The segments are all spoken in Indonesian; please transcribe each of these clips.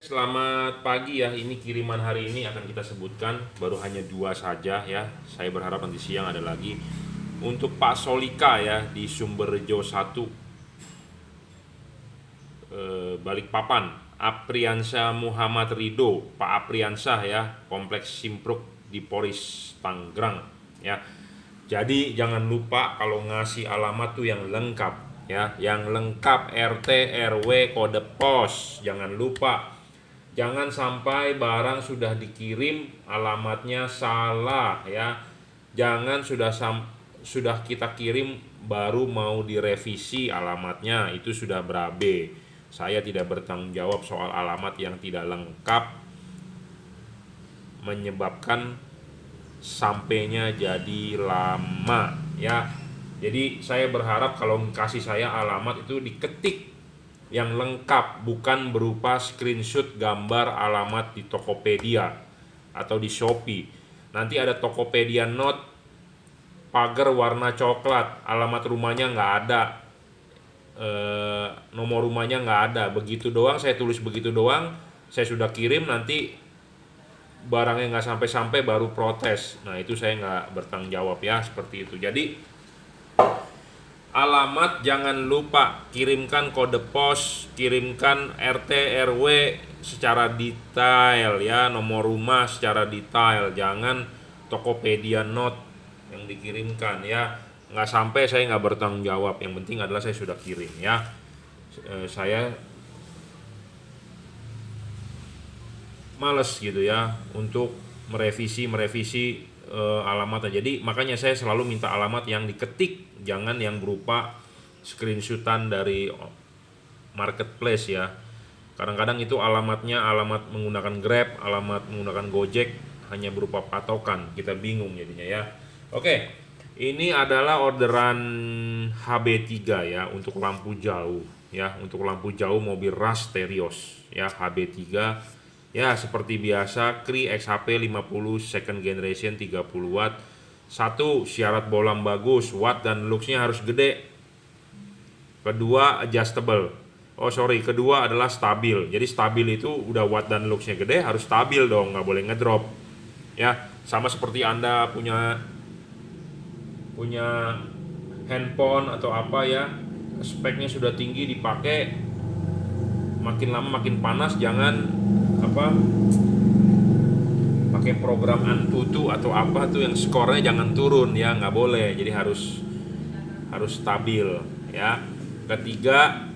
Selamat pagi ya, ini kiriman hari ini akan kita sebutkan, baru hanya dua saja ya. Saya berharap nanti siang ada lagi. Untuk Pak Solika ya, di Sumberjo 1, Balikpapan. Apriansyah Muhammad Ridho, Pak Apriansyah ya, Kompleks Simpruk di Poris Tangerang ya. Jadi jangan lupa kalau ngasih alamat tuh yang lengkap ya, yang lengkap RT, RW, kode pos. Jangan lupa. Jangan sampai barang sudah dikirim alamatnya salah ya. Jangan sudah kita kirim baru mau direvisi alamatnya, itu sudah berabe. Saya tidak bertanggung jawab soal alamat yang tidak lengkap menyebabkan sampainya jadi lama ya. Jadi saya berharap kalau kasih saya alamat itu diketik yang lengkap, bukan berupa screenshot gambar alamat di Tokopedia atau di Shopee. Nanti ada Tokopedia Note, pagar warna coklat, alamat rumahnya nggak ada, nomor rumahnya nggak ada, begitu doang. Saya tulis begitu doang, saya sudah kirim, nanti barangnya nggak sampai-sampai baru protes. Nah itu saya nggak bertanggung jawab ya, seperti itu. Jadi alamat jangan lupa, kirimkan kode pos, kirimkan RT RW secara detail ya, nomor rumah secara detail, jangan Tokopedia Note yang dikirimkan ya. Nggak sampai saya nggak bertanggung jawab, yang penting adalah saya sudah kirim ya. Saya males gitu ya untuk merevisi alamatnya. Jadi makanya saya selalu minta alamat yang diketik, jangan yang berupa screenshotan dari marketplace ya. Kadang-kadang itu alamatnya alamat menggunakan Grab, alamat menggunakan Gojek, hanya berupa patokan, kita bingung jadinya ya. Oke, ini adalah orderan HB3 ya, untuk lampu jauh ya, untuk lampu jauh mobil Rush Terios ya, HB3 ya. Seperti biasa, Cree XHP 50 second generation 30 watt. Satu, syarat bohlam bagus, watt dan luxnya harus gede. Kedua, adjustable. Kedua adalah stabil. Jadi stabil itu udah watt dan luxnya gede, harus stabil dong, nggak boleh ngedrop ya. Sama seperti Anda punya handphone atau apa ya, speknya sudah tinggi dipakai, makin lama makin panas, jangan pakai program Antutu atau apa tuh yang skornya jangan turun ya, nggak boleh. Jadi harus stabil ya. Ketiga,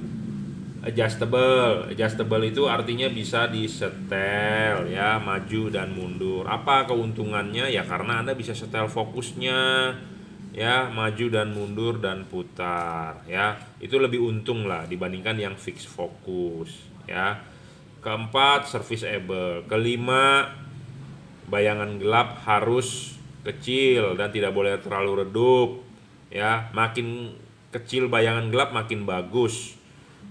adjustable itu artinya bisa disetel ya, maju dan mundur. Apa keuntungannya ya? Karena Anda bisa setel fokusnya ya, maju dan mundur dan putar ya. Itu lebih untung lah dibandingkan yang fix fokus ya. Keempat, serviceable. Kelima, bayangan gelap harus kecil dan tidak boleh terlalu redup ya. Makin kecil bayangan gelap makin bagus.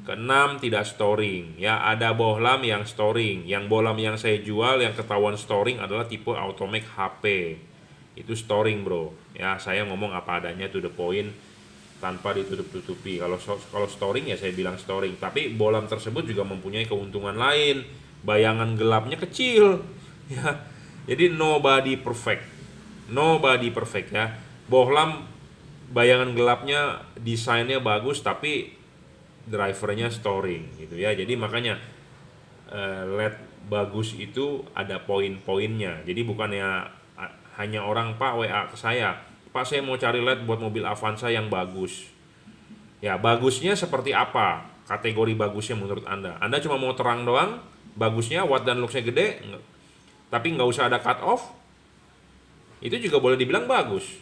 Keenam, tidak storing ya. Ada bohlam yang storing. Yang bohlam yang saya jual yang ketahuan storing adalah tipe Automac HP. Itu storing bro ya. Saya ngomong apa adanya, to the point, tanpa ditutup-tutupi. Kalau storing ya saya bilang storing. Tapi bohlam tersebut juga mempunyai keuntungan lain. Bayangan gelapnya kecil ya. Jadi nobody perfect ya. Bohlam bayangan gelapnya desainnya bagus tapi drivernya storing gitu ya. Jadi makanya LED bagus itu ada poin-poinnya. Jadi bukannya hanya orang Pak WA ke saya, Pak saya mau cari LED buat mobil Avanza yang bagus. Ya bagusnya seperti apa? Kategori bagusnya menurut Anda? Anda cuma mau terang doang, bagusnya watt dan luxnya gede, tapi nggak usah ada cut off, itu juga boleh dibilang bagus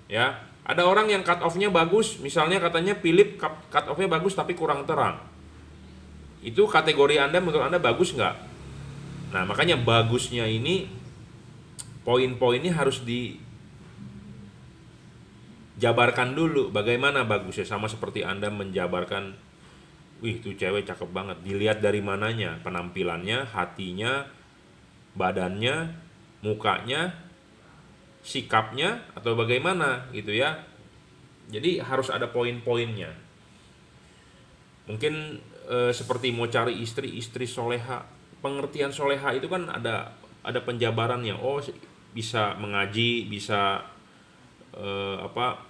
ya. Ada orang yang cut off-nya bagus, misalnya katanya Philip cut off-nya bagus tapi kurang terang. Itu kategori Anda, menurut Anda bagus nggak? Nah makanya bagusnya ini, poin-poinnya harus dijabarkan dulu. Bagaimana bagusnya? Sama seperti Anda menjabarkan, wih tuh cewek cakep banget. Dilihat dari mananya? Penampilannya, hatinya, badannya, mukanya, sikapnya, atau bagaimana gitu ya. Jadi harus ada poin-poinnya. Mungkin seperti mau cari istri soleha, pengertian soleha itu kan ada penjabarannya. Oh, bisa mengaji, bisa apa,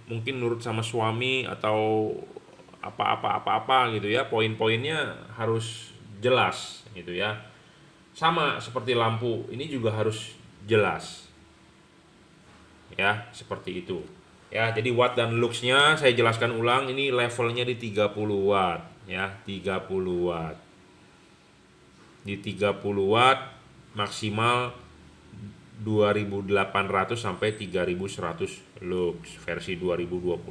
mungkin nurut sama suami atau apa gitu ya. Poin-poinnya harus jelas gitu ya. Sama seperti lampu, ini juga harus jelas. Ya, seperti itu. Ya, jadi watt dan luxnya saya jelaskan ulang, ini levelnya di 30 watt ya, 30 watt. Di 30 watt maksimal 2800 sampai 3100 lux versi 2021.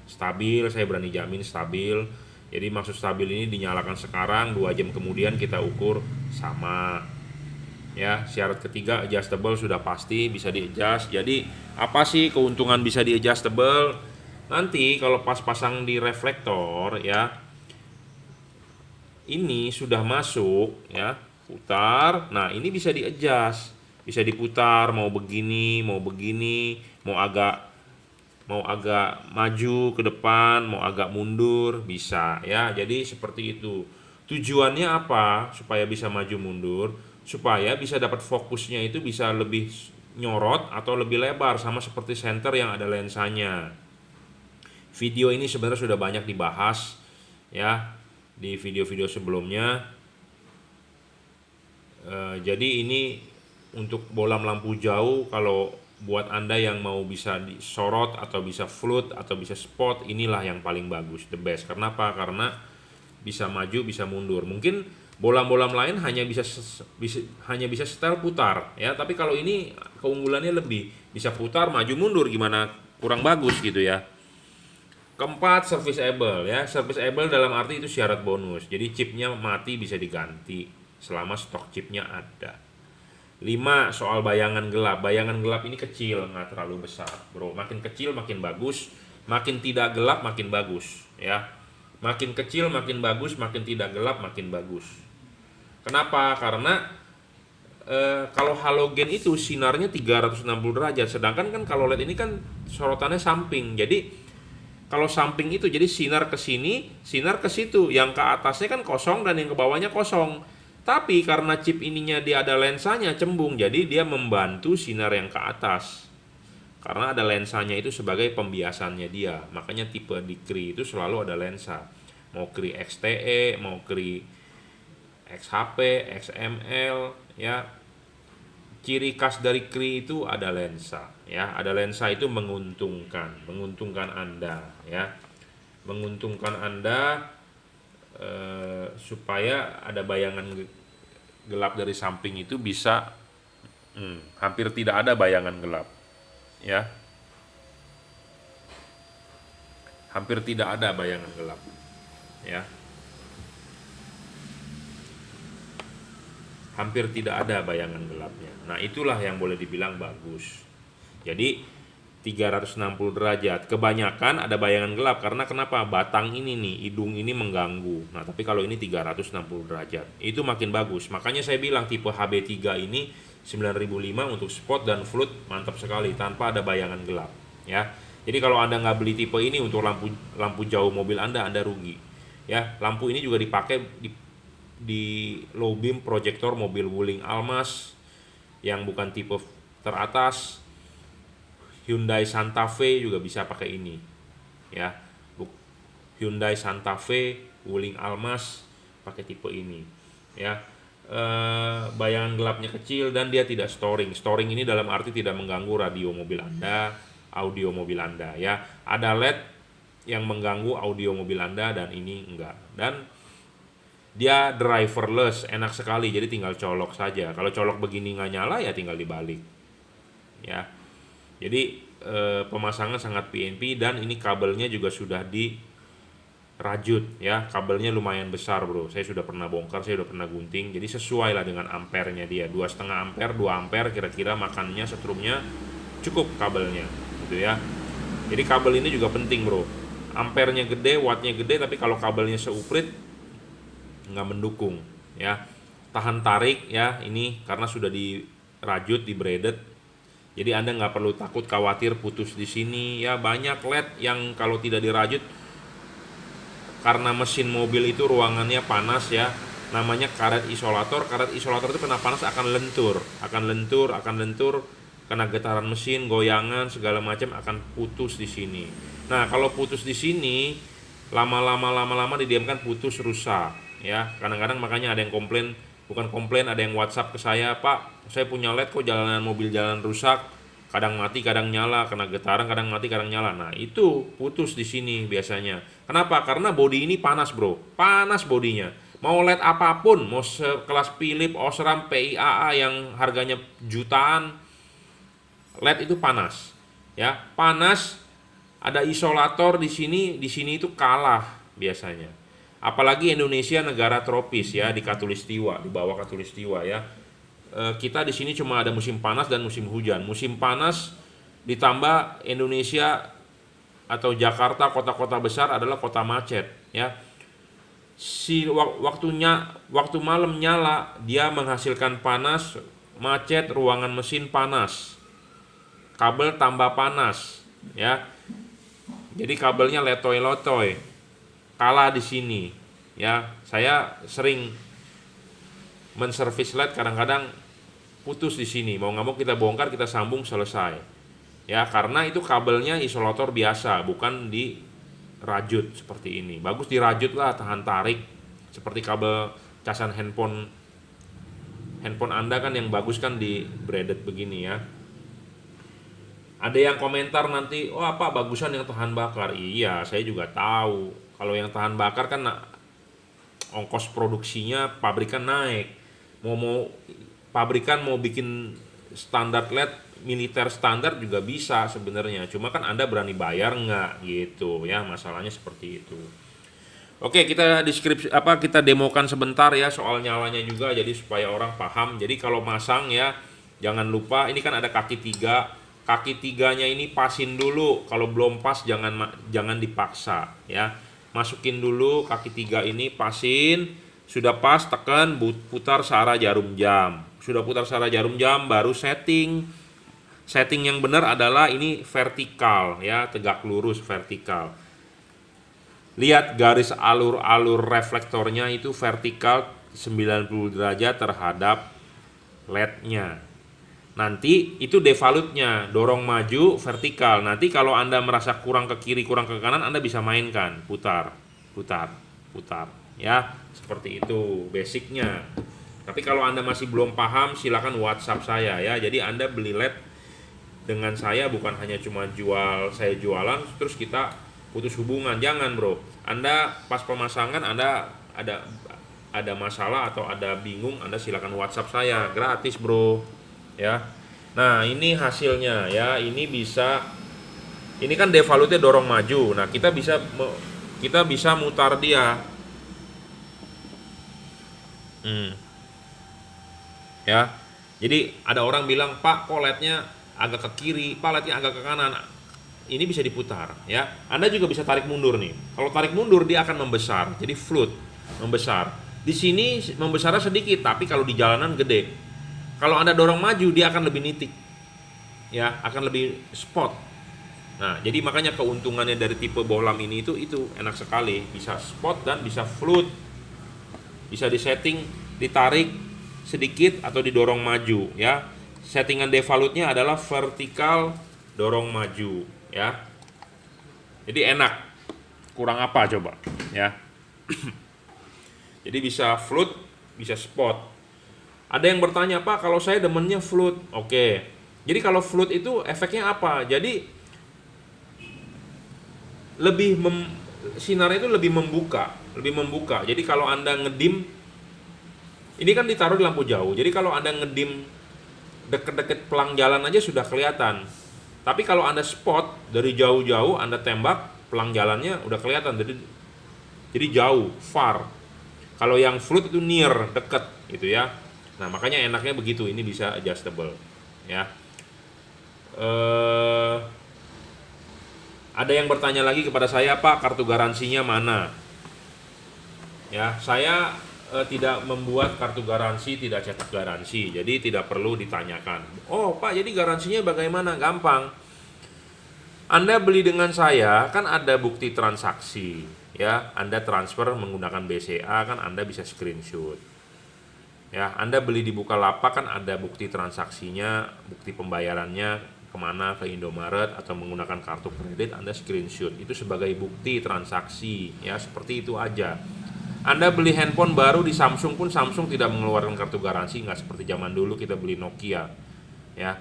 Stabil, saya berani jamin stabil. Jadi maksud stabil ini dinyalakan sekarang, 2 jam kemudian kita ukur sama. Ya, syarat ketiga adjustable sudah pasti bisa di-adjust. Jadi apa sih keuntungan bisa di-adjustable? Nanti kalau pas pasang di reflektor ya, ini sudah masuk ya, putar. Nah, ini bisa di-adjust. Bisa diputar mau begini, mau agak maju ke depan, mau agak mundur, bisa ya. Jadi seperti itu. Tujuannya apa? Supaya bisa maju mundur, supaya bisa dapat fokusnya itu bisa lebih nyorot atau lebih lebar, sama seperti senter yang ada lensanya. Video ini sebenarnya sudah banyak dibahas ya di video-video sebelumnya. Jadi ini untuk bolam lampu jauh, kalau buat Anda yang mau bisa disorot atau bisa float atau bisa spot, inilah yang paling bagus, the best. Kenapa? Karena bisa maju, bisa mundur. Mungkin bolam-bolam lain hanya bisa setel putar ya, tapi kalau ini keunggulannya lebih bisa putar, maju mundur, gimana kurang bagus gitu ya. Keempat, serviceable ya. Serviceable dalam arti itu syarat bonus. Jadi chipnya mati bisa diganti selama stok chipnya ada. 5, soal bayangan gelap. Bayangan gelap ini kecil, nggak terlalu besar, bro. Makin kecil makin bagus, makin tidak gelap makin bagus ya. Makin kecil makin bagus, makin tidak gelap makin bagus. Kenapa? Karena kalau halogen itu sinarnya 360 derajat, sedangkan kan kalau LED ini kan sorotannya samping. Jadi kalau samping itu jadi sinar ke sini, sinar ke situ. Yang ke atasnya kan kosong dan yang ke bawahnya kosong. Tapi karena chip ininya dia ada lensanya cembung, jadi dia membantu sinar yang ke atas. Karena ada lensanya itu sebagai pembiasannya dia. Makanya tipe di Cree itu selalu ada lensa. Mau Cree XTE, mau Cree XHP, XML ya. Ciri khas dari Cree itu ada lensa ya. Ada lensa itu menguntungkan Anda ya. Menguntungkan Anda supaya ada bayangan gelap dari samping itu bisa hampir tidak ada bayangan gelap ya. Hampir tidak ada bayangan gelap ya. Hampir tidak ada bayangan gelapnya. Nah, itulah yang boleh dibilang bagus. Jadi 360 derajat. Kebanyakan ada bayangan gelap karena kenapa? Batang ini nih, hidung ini mengganggu. Nah, tapi kalau ini 360 derajat, itu makin bagus. Makanya saya bilang tipe HB3 ini 9005 untuk spot dan float mantap sekali tanpa ada bayangan gelap, ya. Jadi kalau Anda nggak beli tipe ini untuk lampu jauh mobil Anda rugi. Ya, lampu ini juga dipakai di low beam proyektor mobil Wuling Almas yang bukan tipe teratas. Hyundai Santa Fe juga bisa pakai ini ya. Hyundai Santa Fe, Wuling Almas pakai tipe ini ya. Bayangan gelapnya kecil dan dia tidak storing. Storing ini dalam arti tidak mengganggu radio mobil Anda, audio mobil Anda ya. Ada LED yang mengganggu audio mobil Anda dan ini enggak. Dan dia driverless, enak sekali, jadi tinggal colok saja. Kalau colok begini nggak nyala ya tinggal dibalik ya. Jadi pemasangan sangat PNP dan ini kabelnya juga sudah dirajut ya. Kabelnya lumayan besar, bro. Saya sudah pernah bongkar, saya sudah pernah gunting. Jadi sesuai lah dengan ampernya dia. 2,5 ampere, 2 ampere kira-kira makannya setrumnya cukup kabelnya gitu ya. Jadi kabel ini juga penting, bro. Ampernya gede, wattnya gede, tapi kalau kabelnya seuprit nggak mendukung ya. Tahan tarik ya ini karena sudah dirajut, di-braided. Jadi Anda nggak perlu takut khawatir putus di sini ya. Banyak LED yang kalau tidak dirajut karena mesin mobil itu ruangannya panas ya, namanya karet isolator. Karet isolator itu kena panas akan lentur, kena getaran mesin, goyangan segala macam akan putus di sini. Nah, kalau putus di sini lama-lama didiamkan putus, rusak ya. Kadang-kadang makanya ada yang komplain, bukan komplain, ada yang WhatsApp ke saya, "Pak, saya punya LED kok jalanan mobil jalan rusak, kadang mati kadang nyala, kena getaran kadang mati kadang nyala." Nah, itu putus di sini biasanya. Kenapa? Karena bodi ini panas, Bro. Panas bodinya. Mau LED apapun, mau sekelas Philips, Osram, PIAA yang harganya jutaan, LED itu panas. Ya, panas. Ada isolator di sini itu kalah biasanya. Apalagi Indonesia negara tropis ya, di Katulistiwa, di bawah Katulistiwa ya. Kita di sini cuma ada musim panas dan musim hujan. Musim panas ditambah Indonesia atau Jakarta, kota-kota besar adalah kota macet ya. Waktu malam nyala, dia menghasilkan panas, macet, ruangan mesin panas, kabel tambah panas ya. Jadi kabelnya letoy-letoy, kalah di sini ya. Saya sering menservis LED, kadang-kadang putus di sini, mau nggak mau kita bongkar, kita sambung, selesai ya. Karena itu kabelnya isolator biasa, bukan dirajut seperti ini. Bagus dirajut lah, tahan tarik, seperti kabel casan handphone Anda kan yang bagus kan di braided begini ya. Ada yang komentar nanti, "Oh, apa bagusan yang tahan bakar?" Iya, saya juga tahu. Kalau yang tahan bakar kan ongkos produksinya pabrikan naik. Pabrikan mau bikin standar LED militer standar juga bisa sebenarnya. Cuma kan Anda berani bayar nggak gitu ya, masalahnya seperti itu. Oke, kita kita demokan sebentar ya soal nyalanya juga, jadi supaya orang paham. Jadi kalau masang ya, jangan lupa ini kan ada kaki 3. Kaki 3-nya ini pasin dulu. Kalau belum pas jangan dipaksa ya. Masukin dulu kaki 3 ini, pasin. Sudah pas, tekan, putar searah jarum jam. Sudah putar searah jarum jam, baru setting. Setting yang benar adalah ini vertikal ya, tegak lurus vertikal. Lihat garis alur-alur reflektornya itu vertikal 90 derajat terhadap LED-nya. Nanti itu devalutnya, dorong maju vertikal. Nanti kalau Anda merasa kurang ke kiri, kurang ke kanan, Anda bisa mainkan, putar ya, seperti itu basicnya. Tapi kalau Anda masih belum paham, silakan WhatsApp saya ya. Jadi Anda beli LED dengan saya bukan hanya cuma saya jualan terus kita putus hubungan, jangan bro. Anda pas pemasangan Anda ada masalah atau ada bingung, Anda silakan WhatsApp saya, gratis bro ya. Nah, ini hasilnya ya. Ini kan devalutnya dorong maju. Nah, kita bisa mutar dia. Ya. Jadi ada orang bilang, "Pak, kok LED-nya agak ke kiri, Pak LED-nya agak ke kanan." Ini bisa diputar ya. Anda juga bisa tarik mundur nih. Kalau tarik mundur dia akan membesar. Jadi float, membesar. Di sini membesarnya sedikit, tapi kalau di jalanan gede. Kalau Anda dorong maju, dia akan lebih nitik. Ya, akan lebih spot. Nah, jadi makanya keuntungannya dari tipe bohlam ini itu enak sekali, bisa spot dan bisa float. Bisa disetting, ditarik sedikit atau didorong maju, ya. Settingan devalutnya adalah vertikal dorong maju, ya. Jadi enak. Kurang apa coba, ya. Jadi bisa float, bisa spot. Ada yang bertanya, "Pak, kalau saya demennya float." Oke. Jadi kalau float itu efeknya apa? Jadi sinarnya itu lebih membuka. Jadi kalau Anda ngedim, ini kan ditaruh di lampu jauh. Jadi kalau Anda ngedim deket-deket pelang jalan aja sudah kelihatan. Tapi kalau Anda spot dari jauh-jauh, Anda tembak, pelang jalannya udah kelihatan. Jadi jauh, far. Kalau yang float itu near, deket gitu ya. Nah, makanya enaknya begitu, ini bisa adjustable ya. Ada yang bertanya lagi kepada saya, "Pak, kartu garansinya mana?" Ya, saya tidak membuat kartu garansi, tidak cetak garansi, jadi tidak perlu ditanyakan. "Oh, Pak, jadi garansinya bagaimana?" Gampang. Anda beli dengan saya kan ada bukti transaksi, ya. Anda transfer menggunakan BCA kan Anda bisa screenshot. Ya, Anda beli di Bukalapak kan ada bukti transaksinya, bukti pembayarannya kemana, ke Indomaret atau menggunakan kartu kredit, Anda screenshot. Itu sebagai bukti transaksi, ya, seperti itu aja. Anda beli handphone baru di Samsung pun Samsung tidak mengeluarkan kartu garansi, nggak seperti zaman dulu kita beli Nokia, ya.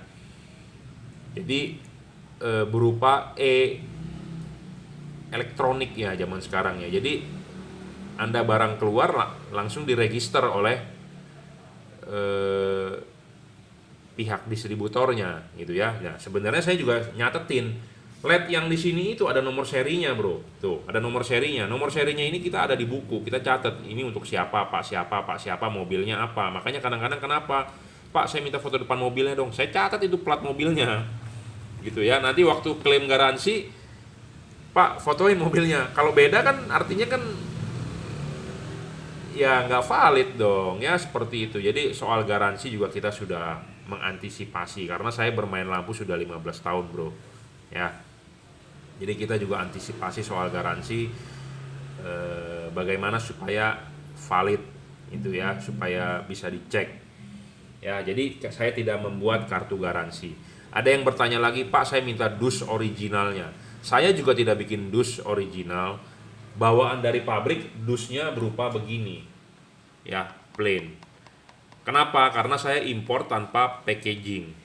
Jadi berupa elektronik ya zaman sekarang ya. Jadi Anda barang keluar langsung diregister oleh pihak distributornya gitu ya. Nah, sebenarnya saya juga nyatetin LED yang di sini itu ada nomor serinya, Bro. Tuh, ada nomor serinya. Nomor serinya ini kita ada di buku, kita catat ini untuk siapa, Pak siapa, Pak siapa, mobilnya apa. Makanya kadang-kadang kenapa, Pak saya minta foto depan mobilnya dong. Saya catat itu plat mobilnya. Gitu ya. Nanti waktu klaim garansi, Pak fotoin mobilnya. Kalau beda kan artinya kan ya nggak valid dong ya, seperti itu. Jadi soal garansi juga kita sudah mengantisipasi karena saya bermain lampu sudah 15 tahun, Bro. Ya. Jadi kita juga antisipasi soal garansi, bagaimana supaya valid itu ya, supaya bisa dicek. Ya, jadi saya tidak membuat kartu garansi. Ada yang bertanya lagi, Pak saya minta dus originalnya. Saya juga tidak bikin dus original. Bawaan dari pabrik dusnya berupa begini. Ya, plain. Kenapa? Karena saya impor tanpa packaging.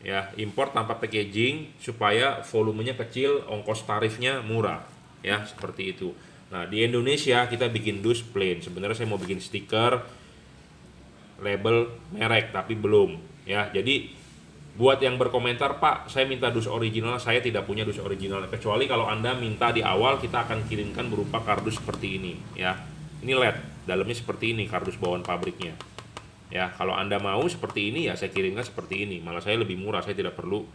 Ya, impor tanpa packaging supaya volumenya kecil, ongkos tarifnya murah. Ya, seperti itu. Nah, di Indonesia kita bikin dus plain. Sebenarnya saya mau bikin stiker label merek tapi belum ya. Jadi buat yang berkomentar, Pak saya minta dus original, saya tidak punya dus original, kecuali kalau Anda minta di awal kita akan kirimkan berupa kardus seperti ini ya. Ini LED dalamnya seperti ini, kardus bawaan pabriknya ya. Kalau Anda mau seperti ini ya saya kirimkan seperti ini, malah saya lebih murah, saya tidak perlu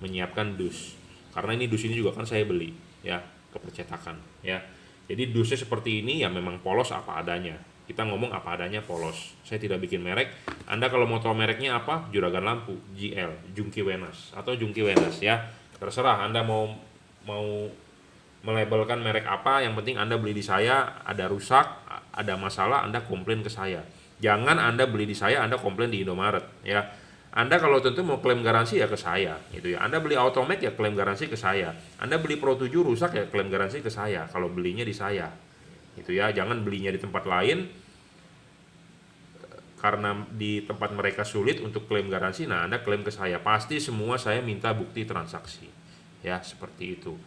menyiapkan dus karena ini dus ini juga kan saya beli ya ke percetakan ya. Jadi dusnya seperti ini ya, memang polos apa adanya. Kita ngomong apa adanya, polos. Saya tidak bikin merek. Anda kalau mau tahu mereknya apa? Juragan Lampu, JL, Jungki Wenas atau Jungki Wenas ya. Terserah Anda mau melabelkan merek apa, yang penting Anda beli di saya, ada rusak, ada masalah, Anda komplain ke saya. Jangan Anda beli di saya, Anda komplain di Indomaret ya. Anda kalau tentu mau klaim garansi ya ke saya gitu ya. Anda beli Automatic ya klaim garansi ke saya. Anda beli Pro 7 rusak ya klaim garansi ke saya kalau belinya di saya. Gitu ya, jangan belinya di tempat lain karena di tempat mereka sulit untuk klaim garansi. Nah, Anda klaim ke saya, pasti semua saya minta bukti transaksi ya, seperti itu.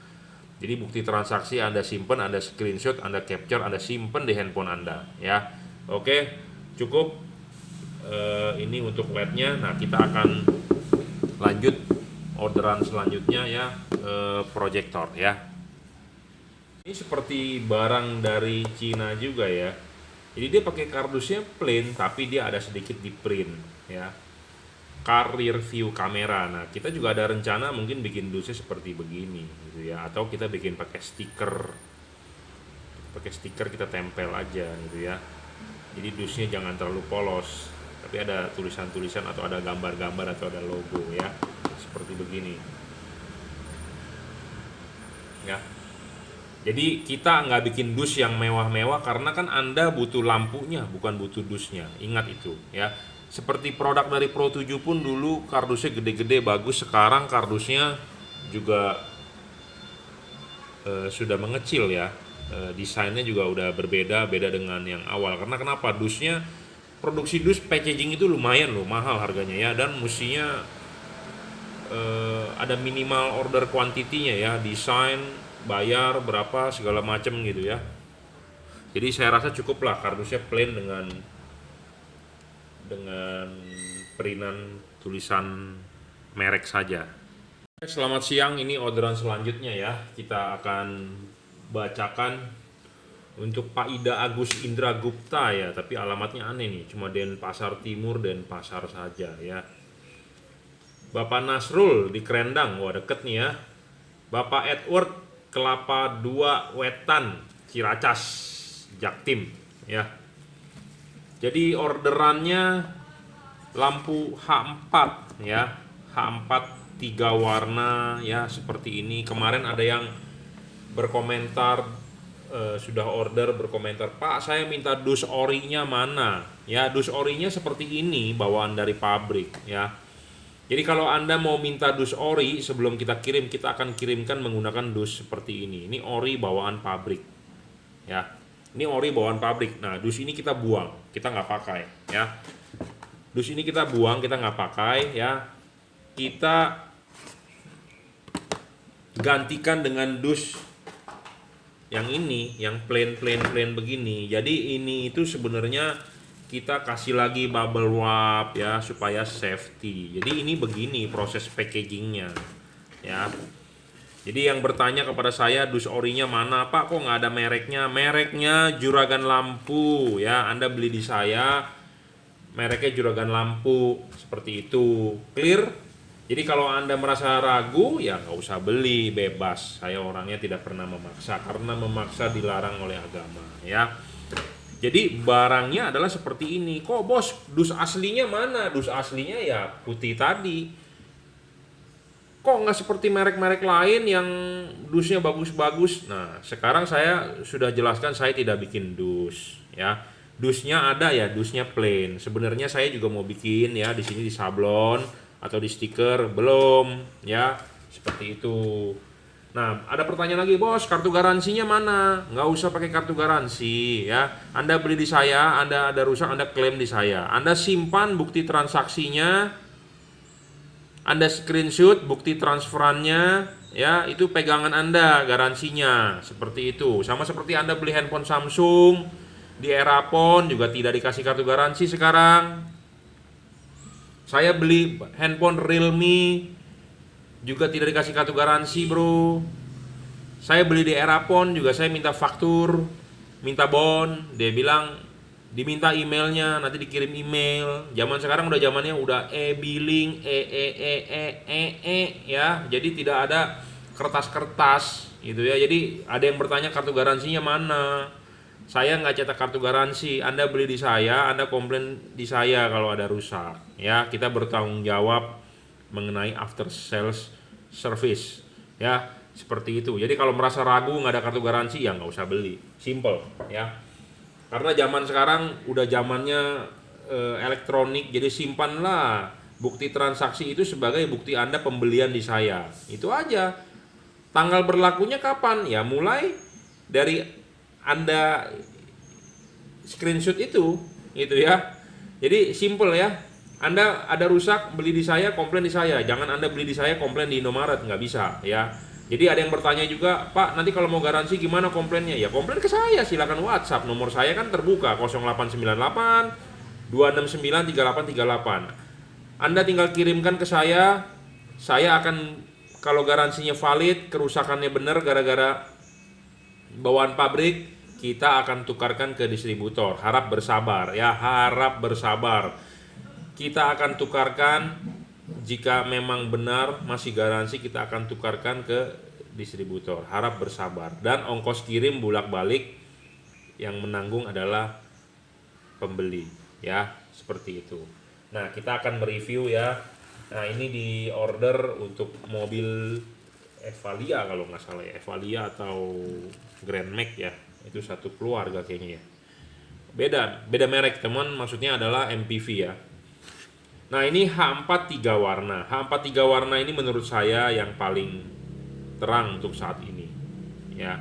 Jadi bukti transaksi Anda simpen, Anda screenshot, Anda capture, Anda simpen di handphone Anda ya. Oke, cukup ini untuk LED-nya. Nah, kita akan lanjut orderan selanjutnya ya, proyektor ya. Ini seperti barang dari Cina juga ya. Jadi dia pakai kardusnya plain tapi dia ada sedikit di print ya. Car rear view kamera. Nah, kita juga ada rencana mungkin bikin dusnya seperti begini gitu ya, atau kita bikin pakai stiker. Pakai stiker kita tempel aja gitu ya. Jadi dusnya jangan terlalu polos, tapi ada tulisan-tulisan atau ada gambar-gambar atau ada logo ya. Seperti begini. Ya. Jadi kita nggak bikin dus yang mewah-mewah karena kan Anda butuh lampunya, bukan butuh dusnya. Ingat itu ya. Seperti produk dari Pro 7 pun dulu kardusnya gede-gede bagus, sekarang kardusnya juga sudah mengecil ya. Desainnya juga udah berbeda, beda dengan yang awal. Karena kenapa? Dusnya, produksi dus packaging itu lumayan loh, mahal harganya ya, dan mestinya ada minimal order quantity-nya ya, desain, bayar berapa segala macam gitu ya. Jadi saya rasa cukuplah kardusnya plain dengan printan tulisan merek saja. Selamat siang, ini orderan selanjutnya ya. Kita akan bacakan untuk Pak Ida Agus Indra Gupta ya, tapi alamatnya aneh nih, cuma Denpasar Timur, Denpasar saja ya. Bapak Nasrul di Krendang, wah deket nih ya. Bapak Edward Kelapa 2 Wetan, Ciracas, Jaktim ya. Jadi orderannya lampu H4 ya, H4 3 warna ya seperti ini. Kemarin ada yang berkomentar, sudah order berkomentar, Pak saya minta dus orinya mana ya. Dus orinya seperti ini, bawaan dari pabrik ya. Jadi kalau Anda mau minta dus ori, sebelum kita kirim, kita akan kirimkan menggunakan dus seperti ini. Ini ori bawaan pabrik ya. Ini ori bawaan pabrik. Nah, dus ini kita buang, kita nggak pakai ya. Dus ini kita buang, kita nggak pakai ya. Kita gantikan dengan dus yang ini, yang plain begini. Jadi ini itu sebenarnya kita kasih lagi bubble wrap ya supaya safety. Jadi ini begini proses packagingnya ya. Jadi yang bertanya kepada saya, dus orinya mana Pak, kok nggak ada mereknya? Mereknya Juragan Lampu ya. Anda beli di saya, mereknya Juragan Lampu, seperti itu. Clear? Jadi kalau Anda merasa ragu, ya nggak usah beli, bebas. Saya orangnya tidak pernah memaksa, karena memaksa dilarang oleh agama ya. Jadi barangnya adalah seperti ini. Kok bos, dus aslinya mana? Dus aslinya ya putih tadi. Kok nggak seperti merek-merek lain yang dusnya bagus-bagus? Nah, sekarang saya sudah jelaskan, saya tidak bikin dus ya. Dusnya ada ya, dusnya plain. Sebenarnya saya juga mau bikin ya, di sini di sablon atau di stiker, belum ya, seperti itu. Nah, ada pertanyaan lagi, bos kartu garansinya mana? Nggak usah pakai kartu garansi ya. Anda beli di saya, Anda ada rusak, Anda klaim di saya. Anda simpan bukti transaksinya, Anda screenshot bukti transferannya ya, itu pegangan Anda, garansinya seperti itu. Sama seperti Anda beli handphone Samsung di Erapon juga tidak dikasih kartu garansi sekarang. Saya beli handphone Realme juga tidak dikasih kartu garansi, bro. Saya beli di Erapon juga saya minta faktur, minta bon. Dia bilang diminta emailnya, nanti dikirim email. Zaman sekarang udah zamannya udah e-billing, ya. Jadi tidak ada kertas-kertas gitu ya. Jadi ada yang bertanya kartu garansinya mana? Saya nggak cetak kartu garansi. Anda beli di saya, Anda komplain di saya kalau ada rusak ya. Kita bertanggung jawab mengenai after sales service ya, seperti itu. Jadi kalau merasa ragu nggak ada kartu garansi, ya nggak usah beli, simple ya. Karena zaman sekarang udah zamannya elektronik, jadi simpanlah bukti transaksi itu sebagai bukti Anda pembelian di saya. Itu aja. Tanggal berlakunya kapan? Ya mulai dari Anda screenshot itu ya. Jadi simple ya. Anda ada rusak, beli di saya, komplain di saya. Jangan Anda beli di saya, komplain di Indomaret, nggak bisa ya. Jadi ada yang bertanya juga, Pak nanti kalau mau garansi gimana komplainnya? Ya komplain ke saya, silakan WhatsApp. Nomor saya kan terbuka 0898 269 3838. Anda tinggal kirimkan ke saya akan, kalau garansinya valid, kerusakannya benar gara-gara bawaan pabrik, kita akan tukarkan ke distributor. Harap bersabar ya, harap bersabar. Kita akan tukarkan, jika memang benar masih garansi, kita akan tukarkan ke distributor. Harap bersabar. Dan ongkos kirim bolak-balik yang menanggung adalah pembeli ya, seperti itu. Nah, kita akan mereview ya. Nah, ini di order untuk mobil Evalia kalau nggak salah ya, Evalia atau Grand Max ya, itu satu keluarga kayaknya ya. Beda merek teman, maksudnya adalah MPV ya. Nah ini H4 3 warna. H4 3 warna ini menurut saya yang paling terang untuk saat ini ya.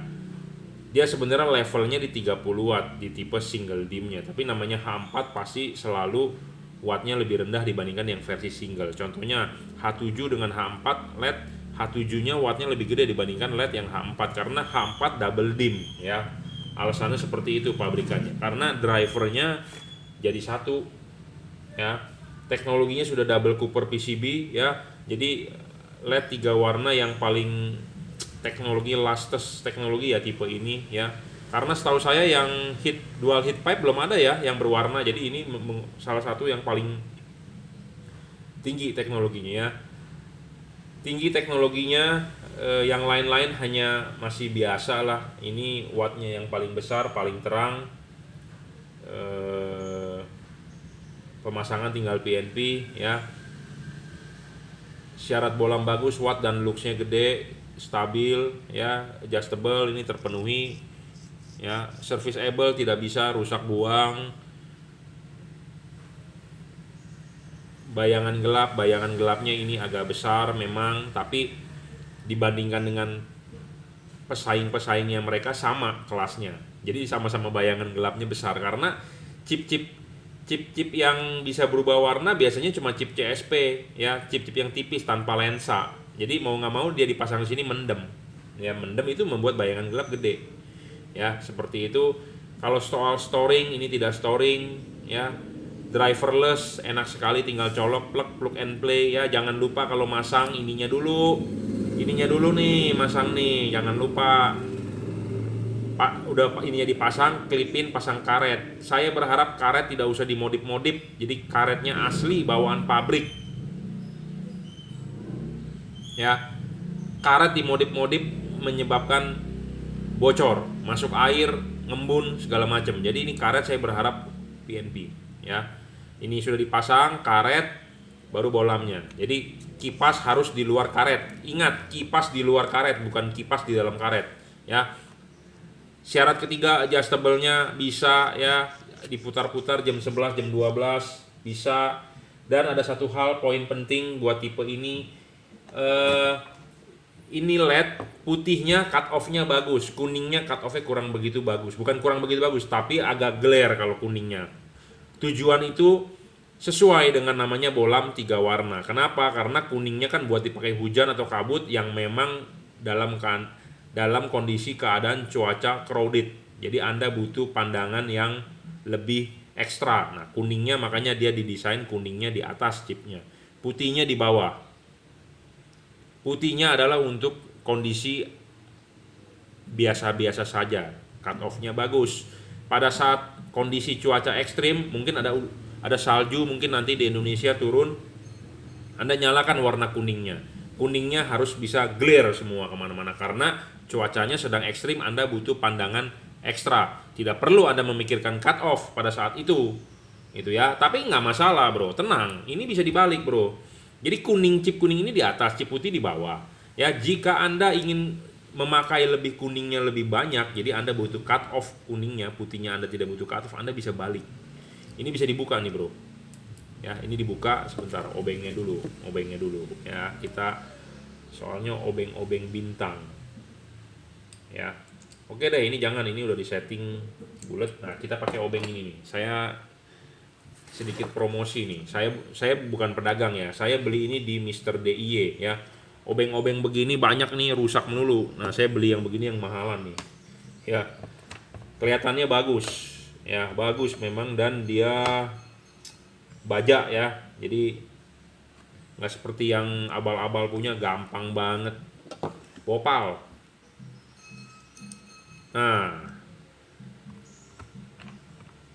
Dia sebenarnya levelnya di 30 watt di tipe single dimnya, tapi namanya H4 pasti selalu wattnya lebih rendah dibandingkan yang versi single. Contohnya H7 dengan H4 LED, H7-nya wattnya lebih gede dibandingkan LED yang H4 karena H4 double dim ya. Alasannya seperti itu pabrikannya, karena drivernya jadi satu ya. Teknologinya sudah double Cooper PCB ya. Jadi LED 3 warna yang paling teknologi latest teknologi ya tipe ini ya. Karena setahu saya yang dual heat pipe belum ada ya yang berwarna. Jadi ini salah satu yang paling tinggi teknologinya ya. Tinggi teknologinya, yang lain-lain hanya masih biasa lah. Ini wattnya yang paling besar, paling terang. Pemasangan tinggal PNP ya. Syarat bolam bagus, watt dan luxnya gede, stabil, ya, adjustable ini terpenuhi, ya, serviceable tidak bisa rusak buang, bayangan gelapnya ini agak besar memang, tapi dibandingkan dengan pesaing-pesaingnya mereka sama kelasnya. Jadi sama-sama bayangan gelapnya besar karena chip-chip yang bisa berubah warna biasanya cuma chip CSP, ya, chip-chip yang tipis tanpa lensa. Jadi mau nggak mau dia dipasang sini mendem. Ya, mendem itu membuat bayangan gelap gede. Ya, seperti itu. Kalau soal storing ini tidak storing, ya. Driverless enak sekali, tinggal colok plug and play, ya. Jangan lupa kalau masang ininya dulu. Ininya dulu nih, masang nih, jangan lupa. Pak, udah ininya dipasang, klipin, pasang karet. Saya berharap karet tidak usah dimodif-modif, jadi karetnya asli bawaan pabrik. Ya, karet dimodif-modif menyebabkan bocor, masuk air, ngembun segala macam. Jadi ini karet saya berharap PNP. Ya, ini sudah dipasang karet, baru bolamnya. Jadi kipas harus di luar karet. Ingat, kipas di luar karet, bukan kipas di dalam karet. Ya. Syarat ketiga, adjustable-nya bisa, ya, diputar-putar jam 11, jam 12 bisa. Dan ada satu hal poin penting buat tipe ini LED putihnya cut off-nya bagus, kuningnya cut off-nya kurang begitu bagus. Bukan kurang begitu bagus, tapi agak glare kalau kuningnya. Tujuan itu sesuai dengan namanya bolam 3 warna. Kenapa? Karena kuningnya kan buat dipakai hujan atau kabut yang memang dalam kondisi keadaan cuaca crowded. Jadi Anda butuh pandangan yang lebih ekstra. Nah, kuningnya makanya dia didesain kuningnya di atas chipnya, putihnya di bawah. Putihnya adalah untuk kondisi biasa-biasa saja, cut off-nya bagus. Pada saat kondisi cuaca ekstrim, mungkin ada salju, mungkin nanti di Indonesia turun, Anda nyalakan warna kuningnya. Kuningnya harus bisa glare semua kemana-mana karena cuacanya sedang ekstrim. Anda butuh pandangan ekstra. Tidak perlu Anda memikirkan cut off pada saat itu, ya. Tapi nggak masalah, bro. Tenang, ini bisa dibalik, bro. Jadi chip kuning ini di atas, chip putih di bawah. Ya, jika Anda ingin memakai lebih kuningnya lebih banyak, jadi Anda butuh cut off kuningnya, putihnya Anda tidak butuh cut off, Anda bisa balik. Ini bisa dibuka nih, bro. Ya, ini dibuka sebentar, obengnya dulu, ya. Kita soalnya obeng bintang. Ya. Oke deh, ini jangan, ini udah disetting bulat. Nah, kita pakai obeng ini nih. Saya sedikit promosi nih. Saya bukan pedagang ya. Saya beli ini di Mr. DIY ya. Obeng-obeng begini banyak nih rusak melulu. Nah, saya beli yang begini yang mahalan nih. Ya. Kelihatannya bagus. Ya, bagus memang, dan dia baja ya. Jadi nggak seperti yang abal-abal punya, gampang banget bopal. Nah,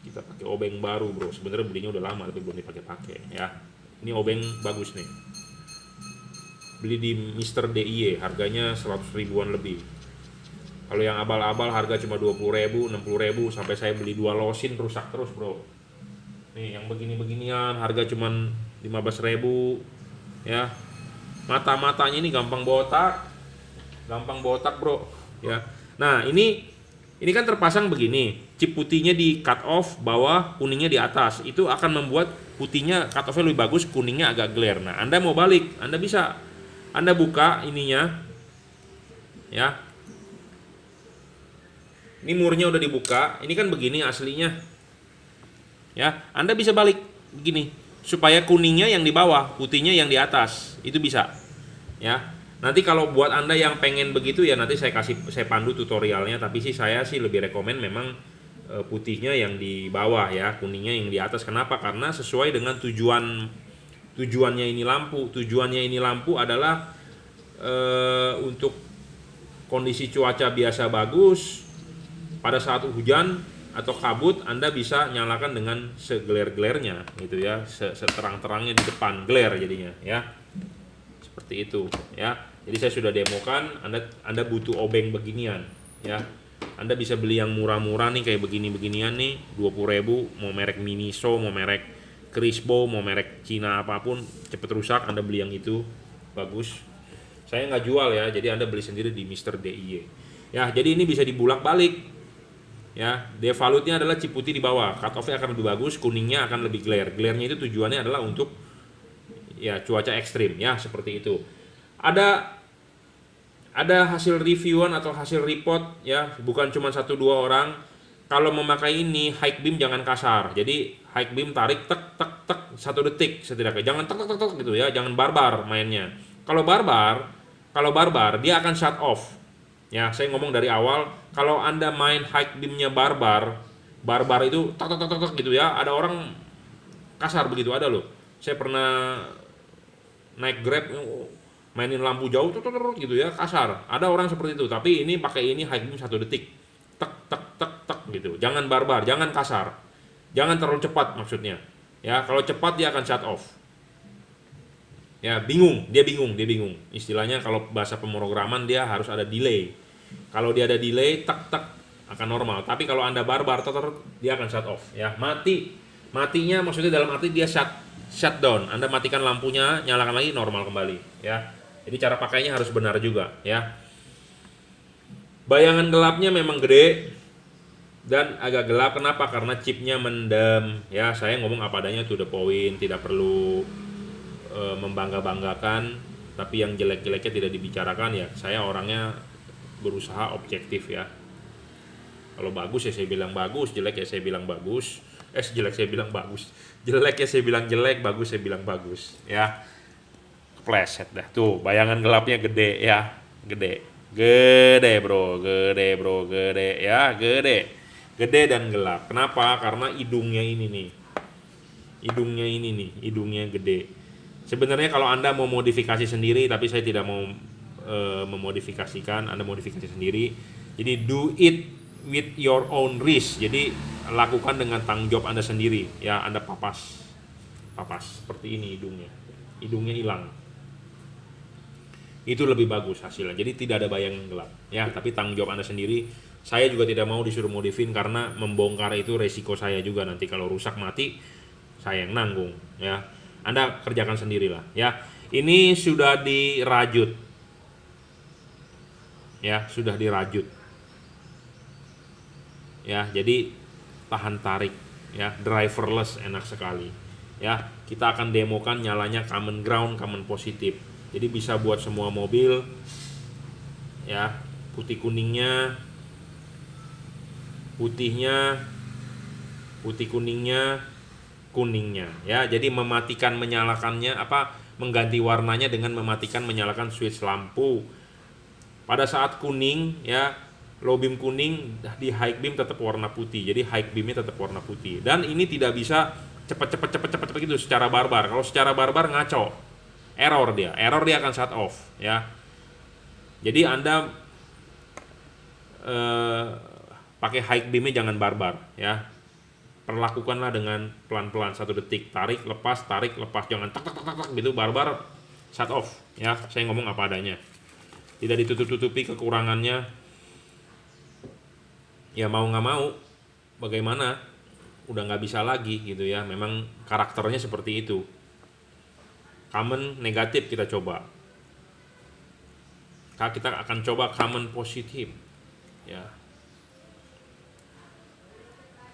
kita pakai obeng baru, bro. Sebenarnya belinya udah lama tapi belum dipakai-pakai ya. Ini obeng bagus nih. Beli di Mr. DIY, harganya 100 ribuan lebih. Kalau yang abal-abal harga cuma 20.000, 60.000, sampai saya beli 2 losin rusak terus, bro. Nih, yang begini-beginian harga cuma 15.000 ya. Mata-matanya ini gampang botak, bro ya. Nah, ini kan terpasang begini, chip putihnya di cut off, bawah kuningnya di atas. Itu akan membuat putihnya cut off-nya lebih bagus, kuningnya agak glare. Nah, Anda mau balik, Anda bisa, Anda buka ininya ya. Ini murnya udah dibuka, ini kan begini aslinya ya. Anda bisa balik begini supaya kuningnya yang di bawah, putihnya yang di atas. Itu bisa ya. Nanti kalau buat Anda yang pengen begitu ya, nanti saya pandu tutorialnya. Tapi saya lebih rekomen memang putihnya yang di bawah ya, kuningnya yang di atas. Kenapa? Karena sesuai dengan tujuannya ini lampu. Tujuannya ini lampu adalah untuk kondisi cuaca biasa bagus. Pada saat hujan atau kabut, Anda bisa nyalakan dengan segeler-gelernya gitu ya, seterang-terangnya di depan, glare jadinya ya. Seperti itu ya. Jadi saya sudah demokan. Anda butuh obeng beginian ya. Anda bisa beli yang murah-murah nih kayak beginian nih, 20.000, mau merek Miniso, mau merek Crispo, mau merek Cina apapun, cepet rusak, Anda beli yang itu bagus. Saya nggak jual ya, jadi Anda beli sendiri di Mr. DIY. Ya, jadi ini bisa dibulak-balik. Ya, devalute-nya adalah chip putih di bawah, cut off-nya akan lebih bagus, kuningnya akan lebih glare. Glare-nya itu tujuannya adalah untuk ya cuaca ekstrim ya, seperti itu. Ada hasil reviewan atau hasil report ya, bukan cuma 1-2 orang. Kalau memakai ini high beam jangan kasar. Jadi high beam tarik tek tek tek 1 detik setidaknya. Jangan tek tek tek tek gitu ya, jangan barbar mainnya. Kalau barbar dia akan shut off. Ya, saya ngomong dari awal, kalau Anda main high beamnya barbar itu tek tek tek tek gitu ya. Ada orang kasar begitu, ada loh. Saya pernah naik Grab mainin lampu jauh gitu ya, kasar. Ada orang seperti itu, tapi ini pakai ini high beam 1 detik. Tek tek tek tek gitu. Jangan barbar, jangan kasar. Jangan terlalu cepat maksudnya. Ya, kalau cepat dia akan shut off. Ya, dia bingung. Istilahnya kalau bahasa pemrograman dia harus ada delay. Kalau dia ada delay, tek tek akan normal. Tapi kalau Anda barbar, dia akan shut off. Ya, matinya maksudnya dalam arti dia shutdown. Anda matikan lampunya, nyalakan lagi, normal kembali. Ya, jadi cara pakainya harus benar juga. Ya, bayangan gelapnya memang gede dan agak gelap. Kenapa? Karena chipnya mendem. Ya, saya ngomong apa adanya, to the point, tidak perlu membangga-banggakan, tapi yang jelek-jeleknya tidak dibicarakan ya. Saya orangnya berusaha objektif ya. Kalau bagus ya saya bilang bagus, jelek ya saya bilang bagus. Jelek saya bilang bagus. Jelek ya saya bilang jelek, bagus saya bilang bagus. Ya. Kepleset dah. Tuh, bayangan gelapnya gede ya. Gede bro, gede ya, gede dan gelap. Kenapa? Karena hidungnya ini nih, hidungnya gede. Sebenarnya kalau Anda mau modifikasi sendiri, tapi saya tidak mau memodifikasikan, Anda modifikasi sendiri. Jadi do it with your own risk. Jadi lakukan dengan tanggung jawab Anda sendiri. Ya, Anda papas seperti ini hidungnya hilang. Itu lebih bagus hasilnya. Jadi tidak ada bayangan gelap. Ya, tapi tanggung jawab Anda sendiri. Saya juga tidak mau disuruh modifin karena membongkar itu resiko saya juga, nanti kalau rusak mati saya yang nanggung ya. Anda kerjakan sendirilah ya. Ini sudah dirajut. Ya, sudah dirajut. Ya, jadi tahan tarik ya, driverless, enak sekali. Ya, kita akan demokan nyalanya common ground, common positif. Jadi bisa buat semua mobil ya, putih kuningnya, putih kuningnya ya. Jadi mematikan menyalakannya mengganti warnanya dengan mematikan menyalakan switch lampu. Pada saat kuning ya, low beam kuning, di high beam tetap warna putih. Jadi high beamnya tetap warna putih. Dan ini tidak bisa cepat gitu secara barbar. Kalau secara barbar ngaco. Error dia akan shut off ya. Jadi Anda pakai high beamnya jangan barbar ya. Perlakukanlah dengan pelan-pelan, 1 detik, tarik lepas, jangan tak gitu barbar, shut off ya. Saya ngomong apa adanya, tidak ditutup-tutupi kekurangannya ya. Mau nggak mau bagaimana, udah nggak bisa lagi gitu ya. Memang karakternya seperti itu. Common negatif kita coba, kita akan coba common positif ya.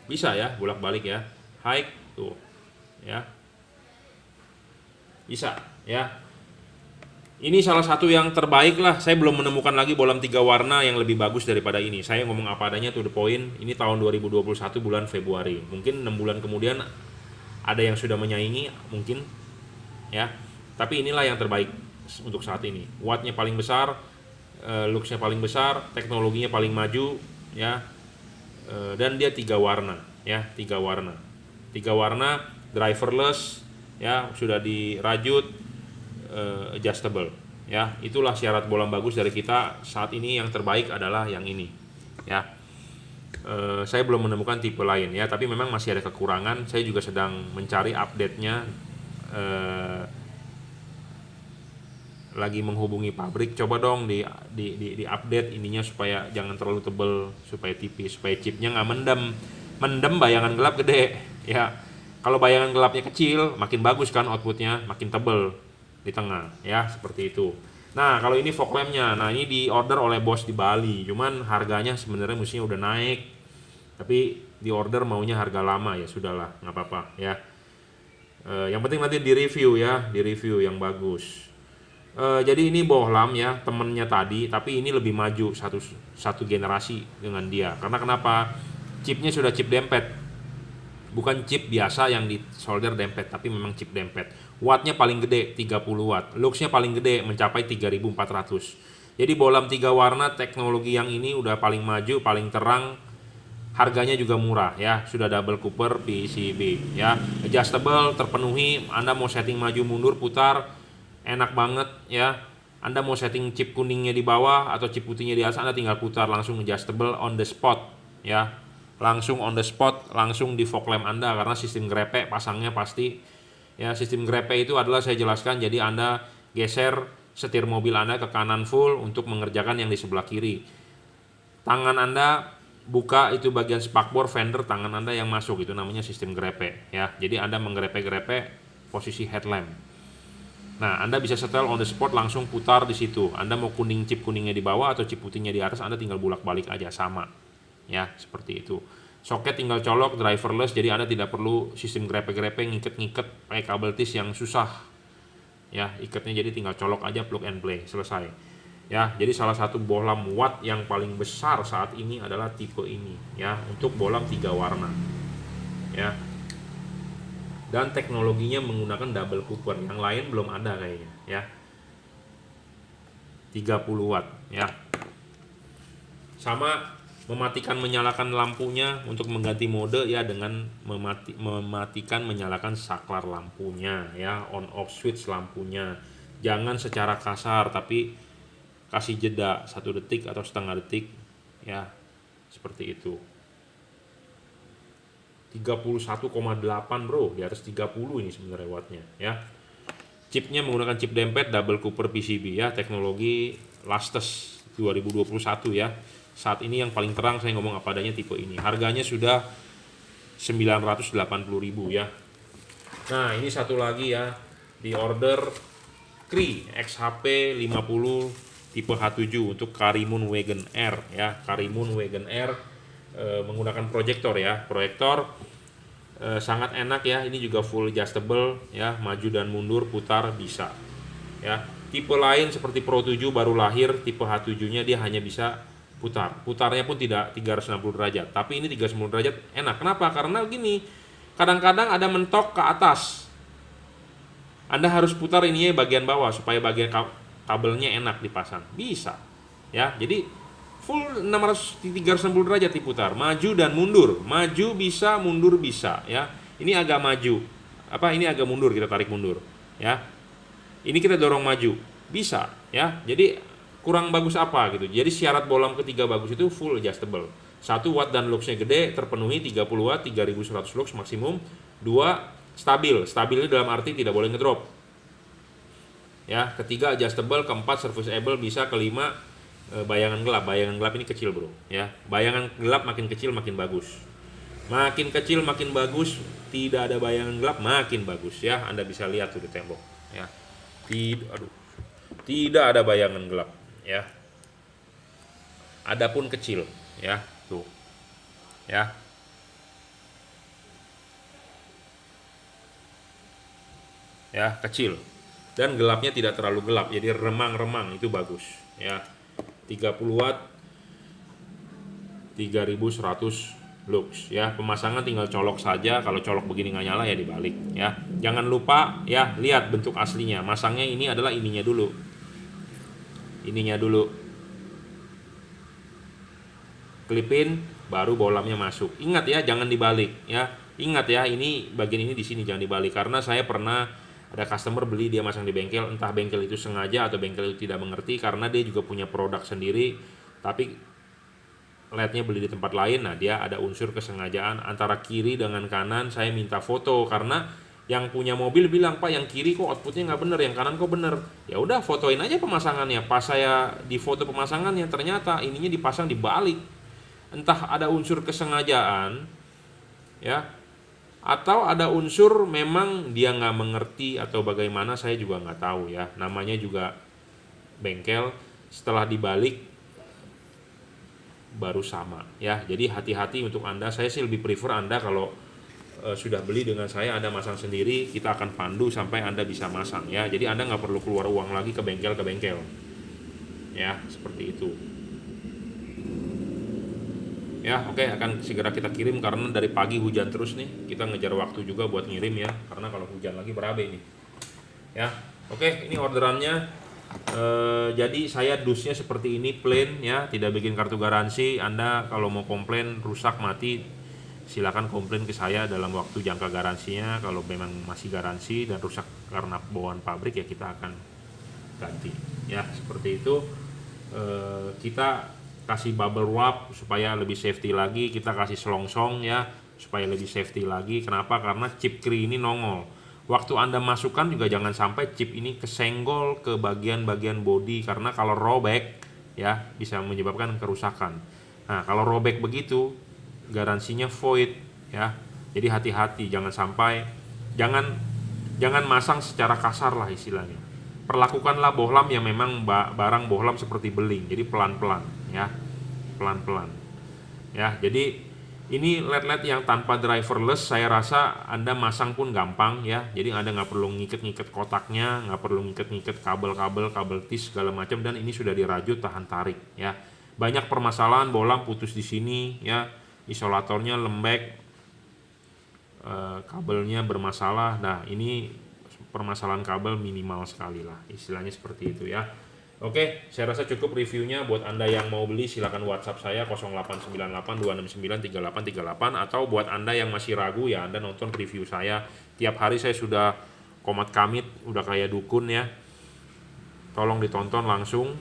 Bisa ya, bolak-balik ya. High tuh. Ya. Bisa ya. Ini salah satu yang terbaik lah. Saya belum menemukan lagi bolam 3 warna yang lebih bagus daripada ini. Saya ngomong apa adanya, to the point. Ini tahun 2021 bulan Februari. Mungkin 6 bulan kemudian ada yang sudah menyaingi mungkin ya. Tapi inilah yang terbaik untuk saat ini. Wattnya paling besar, looksnya paling besar, teknologinya paling maju ya. Dan dia 3 warna ya, 3 warna driverless ya, sudah dirajut, adjustable ya. Itulah syarat bolam bagus dari kita saat ini. Yang terbaik adalah yang ini ya. Saya belum menemukan tipe lain ya, tapi memang masih ada kekurangan. Saya juga sedang mencari update-nya, lagi menghubungi pabrik, coba dong di update ininya supaya jangan terlalu tebel, supaya tipis, supaya chipnya nggak mendem bayangan gelap gede ya. Kalau bayangan gelapnya kecil makin bagus kan outputnya, makin tebel di tengah ya, seperti itu. Nah kalau ini fog lampnya, nah ini di order oleh bos di Bali, cuman harganya sebenarnya mestinya udah naik, tapi di order maunya harga lama, ya sudahlah, nggak apa-apa ya. Yang penting nanti di review ya, di review yang bagus. Jadi ini bohlam ya, temennya tadi, tapi ini lebih maju satu generasi dengan dia. Karena kenapa? Chipnya sudah chip dempet, bukan chip biasa yang di solder dempet, tapi memang chip dempet. Wattnya paling gede 30 watt, luxnya paling gede mencapai 3400. Jadi bohlam 3 warna teknologi yang ini udah paling maju, paling terang, harganya juga murah ya, sudah double cooper PCB ya, adjustable terpenuhi. Anda mau setting maju mundur putar enak banget ya. Anda mau setting chip kuningnya di bawah atau chip putihnya di atas, Anda tinggal putar langsung adjustable on the spot ya, langsung on the spot, langsung di fog lamp Anda, karena sistem grepe pasangnya pasti ya. Sistem grepe itu adalah, saya jelaskan, jadi Anda geser setir mobil Anda ke kanan full untuk mengerjakan yang di sebelah kiri. Tangan Anda buka itu bagian spakbor fender, tangan Anda yang masuk, itu namanya sistem grepe ya. Jadi Anda menggrepe-grepe posisi headlamp. Nah, Anda bisa setel on the spot, langsung putar di situ. Anda mau kuning, chip kuningnya di bawah atau chip putihnya di atas, Anda tinggal bolak-balik aja, sama ya, seperti itu. Soket tinggal colok, driverless, jadi Anda tidak perlu sistem grepe-grepe, ngiket-ngiket pakai kabel tis yang susah ya, ikatnya jadi tinggal colok aja, plug and play, selesai ya. Jadi salah satu bohlam watt yang paling besar saat ini adalah tipe ini ya, untuk bohlam 3 warna ya. Dan teknologinya menggunakan double cooper, yang lain belum ada kayaknya ya. 30 watt ya. Sama mematikan menyalakan lampunya untuk mengganti mode ya, dengan mematikan menyalakan saklar lampunya ya, on off switch lampunya. Jangan secara kasar, tapi kasih jeda 1 detik atau setengah detik ya, seperti itu. 31,8 bro, di atas 30 ini sebenarnya wattnya ya. Chipnya menggunakan chip dempet double cooper PCB ya, teknologi Lastes 2021 ya. Saat ini yang paling terang saya ngomong apa adanya tipe ini. Harganya sudah 980.000 ya. Nah, ini satu lagi ya, di order Cree XHP 50 tipe H7 untuk Karimun Wagon R ya. Karimun Wagon R menggunakan proyektor ya. Proyektor sangat enak ya. Ini juga full adjustable ya, maju dan mundur, putar bisa ya. Tipe lain seperti Pro 7 baru lahir, tipe H7-nya dia hanya bisa putarnya pun tidak 360 derajat, tapi ini 390 derajat enak. Kenapa? Karena gini, kadang-kadang ada mentok ke atas, Anda harus putar ininya bagian bawah supaya bagian kabelnya enak dipasang, bisa ya. Jadi full 360 derajat diputar, maju dan mundur, maju bisa, mundur bisa ya. Ini agak maju, ini agak mundur, kita tarik mundur ya. Ini kita dorong maju, bisa ya. Jadi kurang bagus apa gitu. Jadi syarat bohlam ketiga bagus itu full adjustable. 1 watt dan luxnya gede, terpenuhi 30 watt, 3100 lux maksimum. 2 stabil. Stabilnya dalam arti tidak boleh ngedrop. Ya, ketiga adjustable, keempat serviceable bisa, kelima bayangan gelap. Bayangan gelap ini kecil, bro, ya. Bayangan gelap makin kecil makin bagus. Makin kecil makin bagus, tidak ada bayangan gelap makin bagus ya. Anda bisa lihat tuh di tembok, ya. Tidak ada bayangan gelap. Ya, adapun kecil ya, tuh ya, kecil dan gelapnya tidak terlalu gelap, jadi remang-remang, itu bagus ya. 30 watt 3100 lux ya. Pemasangan tinggal colok saja, kalau colok begini nggak nyala ya dibalik ya. Jangan lupa ya, lihat bentuk aslinya. Masangnya ini adalah ininya dulu, klipin, baru bohlamnya masuk. Ingat ya, jangan dibalik ya. Ingat ya, ini bagian ini di sini jangan dibalik, karena saya pernah ada customer beli, dia masang di bengkel, entah bengkel itu sengaja atau bengkel itu tidak mengerti, karena dia juga punya produk sendiri, tapi LED-nya beli di tempat lain. Nah, dia ada unsur kesengajaan antara kiri dengan kanan. Saya minta foto karena yang punya mobil bilang, Pak, yang kiri kok outputnya nggak bener, yang kanan kok bener. Ya udah, fotoin aja pemasangannya. Pas saya di foto pemasangannya, ternyata ininya dipasang di balik. Entah ada unsur kesengajaan ya, Atau ada unsur memang dia nggak mengerti atau bagaimana, saya juga nggak tahu ya, namanya juga bengkel, setelah dibalik baru sama ya. Jadi hati-hati untuk Anda, saya sih lebih prefer Anda kalau sudah beli dengan saya, Anda masang sendiri, kita akan pandu sampai Anda bisa masang ya. Jadi Anda nggak perlu keluar uang lagi ke bengkel ya, seperti itu ya. Oke, akan segera kita kirim karena dari pagi hujan terus nih, kita ngejar waktu juga buat ngirim ya, karena kalau hujan lagi berabe ini ya. Oke, ini orderannya. Jadi saya dusnya seperti ini, plain ya, tidak bikin kartu garansi. Anda kalau mau komplain rusak mati, silakan komplain ke saya dalam waktu jangka garansinya. Kalau memang masih garansi dan rusak karena bawaan pabrik ya kita akan ganti ya, seperti itu. Kita kasih bubble wrap supaya lebih safety lagi, kita kasih selongsong ya supaya lebih safety lagi. Kenapa? Karena chip kri ini nongol. Waktu Anda masukkan juga jangan sampai chip ini kesenggol ke bagian-bagian bodi, karena kalau robek ya bisa menyebabkan kerusakan. Nah, kalau robek begitu garansinya void ya. Jadi hati-hati, jangan sampai, jangan masang secara kasar lah istilahnya. Perlakukanlah bohlam yang memang barang bohlam seperti beling. Jadi pelan-pelan ya. Pelan-pelan. Ya, jadi ini LED-LED yang tanpa driverless, saya rasa Anda masang pun gampang ya. Jadi Anda nggak perlu ngiket-ngiket kotaknya, nggak perlu ngiket-ngiket kabel tis segala macam, dan ini sudah dirajut tahan tarik ya. Banyak permasalahan bohlam putus di sini ya, isolatornya lembek, kabelnya bermasalah. Nah, ini permasalahan kabel minimal sekali lah, istilahnya seperti itu ya. Oke, saya rasa cukup reviewnya. Buat Anda yang mau beli silakan WhatsApp saya 0898 269 3838, atau buat Anda yang masih ragu ya, Anda nonton review saya. Tiap hari saya sudah komat kamit, udah kayak dukun ya. Tolong ditonton langsung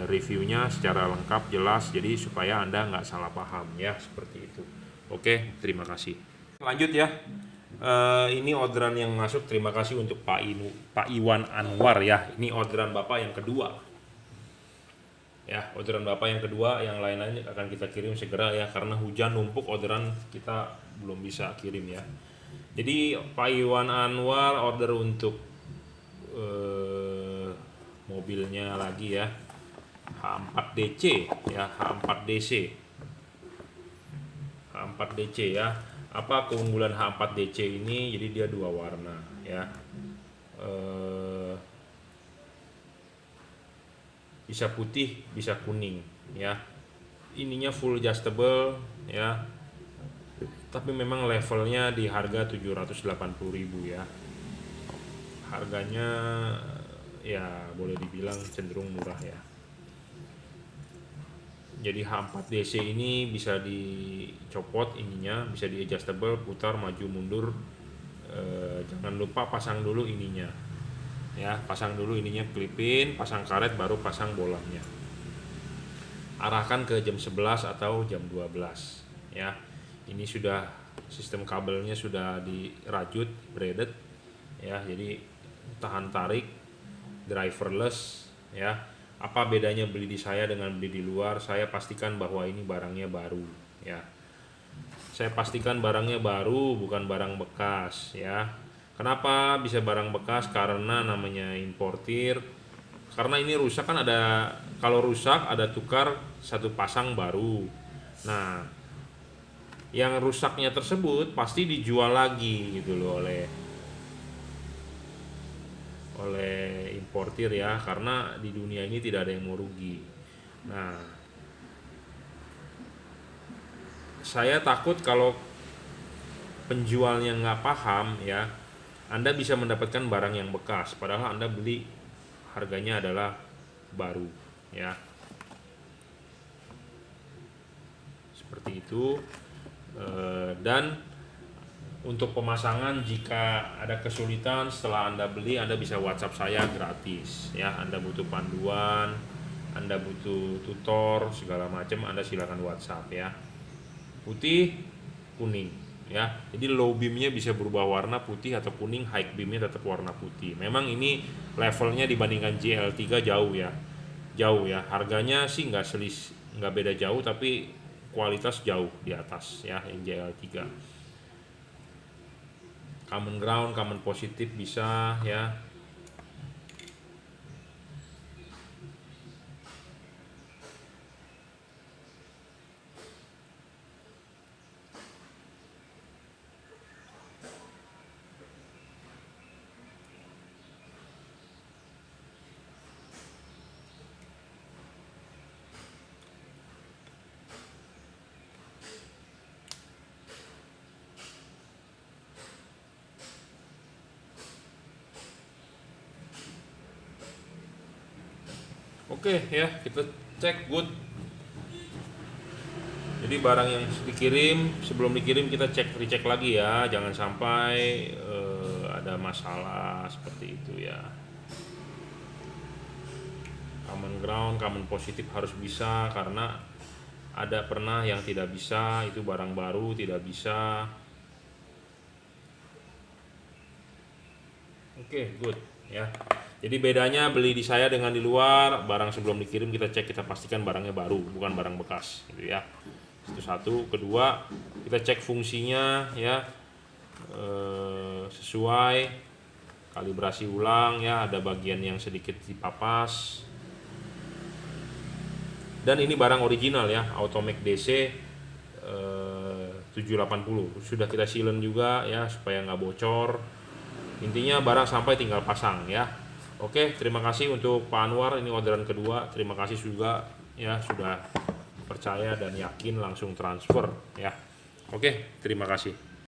reviewnya secara lengkap, jelas, jadi supaya Anda nggak salah paham ya, seperti itu. Oke, terima kasih. Lanjut ya. Ini orderan yang masuk, terima kasih untuk Pak Iwan Anwar ya. Ini orderan Bapak yang kedua ya, orderan Bapak yang kedua. Yang lain-lain akan kita kirim segera ya, karena hujan numpuk, orderan kita belum bisa kirim ya. Jadi Pak Iwan Anwar order untuk mobilnya lagi ya, H4DC ya, H4DC ya. Apa keunggulan H4DC ini? Jadi dia dua warna ya, bisa putih bisa kuning ya. Ininya full adjustable ya, tapi memang levelnya di harga 780.000 ya. Harganya ya boleh dibilang cenderung murah ya. Jadi H4DC ini bisa dicopot ininya, bisa di adjustable, putar maju mundur. Jangan lupa pasang dulu ininya ya, pasang dulu ininya, klipin, pasang karet, baru pasang bolamnya. Arahkan ke jam 11 atau jam 12 ya. Ini sudah sistem kabelnya sudah dirajut, braided ya, jadi tahan tarik, driverless ya. Apa bedanya beli di saya dengan beli di luar? Saya pastikan bahwa ini barangnya baru ya. Saya pastikan barangnya baru, bukan barang bekas ya. Kenapa bisa barang bekas? Karena namanya importir. Karena ini rusak kan ada, kalau rusak ada tukar satu pasang baru. Nah, yang rusaknya tersebut pasti dijual lagi gitu loh oleh importir ya, karena di dunia ini tidak ada yang mau rugi. Nah, saya takut kalau penjualnya nggak paham ya, Anda bisa mendapatkan barang yang bekas padahal Anda beli harganya adalah baru ya, seperti itu. Dan untuk pemasangan, jika ada kesulitan setelah Anda beli, Anda bisa WhatsApp saya gratis ya. Anda butuh panduan, Anda butuh tutor segala macam, Anda silakan WhatsApp ya. Putih, kuning ya. Jadi low beamnya bisa berubah warna putih atau kuning, high beamnya tetap warna putih. Memang ini levelnya dibandingkan JL3 jauh ya. Harganya sih nggak beda jauh, tapi kualitas jauh di atas ya yang JL3. common ground, common positif bisa ya. Oke ya, kita cek good. Jadi barang yang dikirim, sebelum dikirim kita recheck lagi ya, jangan sampai ada masalah seperti itu ya. Common ground, common positif harus bisa, karena ada pernah yang tidak bisa, itu barang baru tidak bisa. Oke, good ya. Jadi bedanya beli di saya dengan di luar, barang sebelum dikirim kita cek, kita pastikan barangnya baru, bukan barang bekas gitu ya. Itu satu. Kedua, kita cek fungsinya ya, sesuai, kalibrasi ulang ya, ada bagian yang sedikit dipapas. Dan ini barang original ya, Automac DC 780. Sudah kita sealant juga ya supaya nggak bocor. Intinya barang sampai tinggal pasang ya. Oke, terima kasih untuk Pak Anwar, ini orderan kedua. Terima kasih juga ya sudah percaya dan yakin langsung transfer ya. Oke, terima kasih.